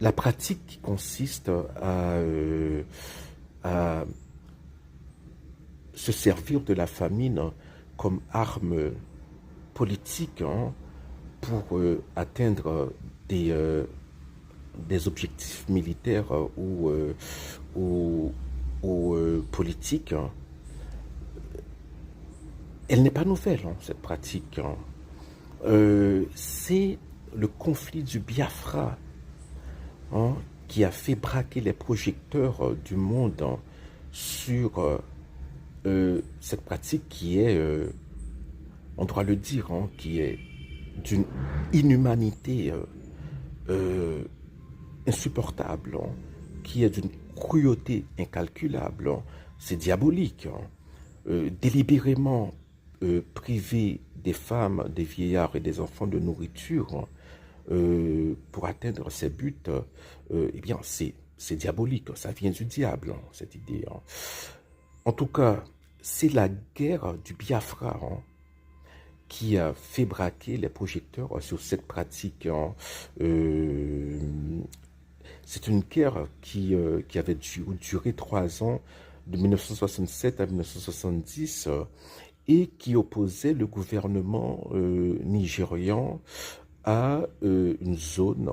la pratique qui consiste à se servir de la famine comme arme politique pour atteindre des objectifs militaires ou politiques, elle n'est pas nouvelle, cette pratique. C'est le conflit du Biafra hein, qui a fait braquer les projecteurs du monde sur cette pratique qui est, on doit le dire, qui est d'une inhumanité euh, insupportable, qui est d'une cruauté incalculable. C'est diabolique. Délibérément priver des femmes, des vieillards et des enfants de nourriture pour atteindre ces buts, eh bien, c'est diabolique. Ça vient du diable, cette idée. En tout cas, c'est la guerre du Biafra qui a fait braquer les projecteurs sur cette pratique. C'est une guerre qui avait duré 3 ans, de 1967 à 1970, et qui opposait le gouvernement nigérian à une zone,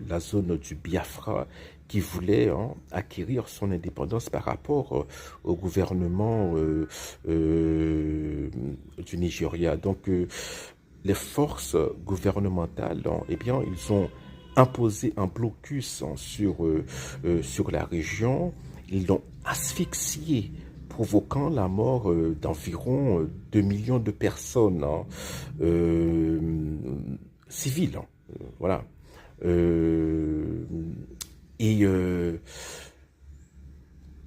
la zone du Biafra, qui voulait acquérir son indépendance par rapport au gouvernement du Nigeria. Donc, les forces gouvernementales, eh bien, ils ont imposé un blocus sur la région. Ils l'ont asphyxié, provoquant la mort d'environ 2 millions de personnes civiles. Voilà. Euh, et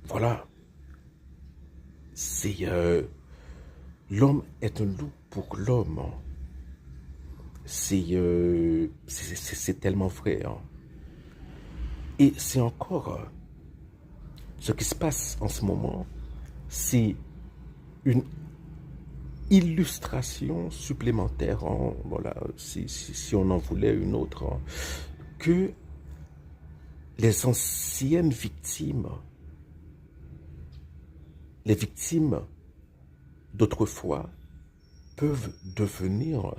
voilà, c'est l'homme est un loup pour l'homme. C'est tellement vrai. Et c'est encore ce qui se passe en ce moment, c'est une illustration supplémentaire, voilà, si on en voulait une autre, que les anciennes victimes, les victimes d'autrefois, peuvent devenir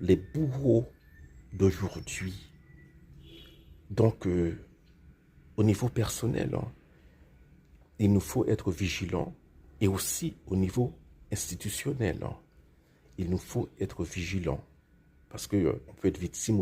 les bourreaux d'aujourd'hui. Donc, au niveau personnel, il nous faut être vigilants et aussi au niveau institutionnel, il nous faut être vigilants parce qu'on peut être victime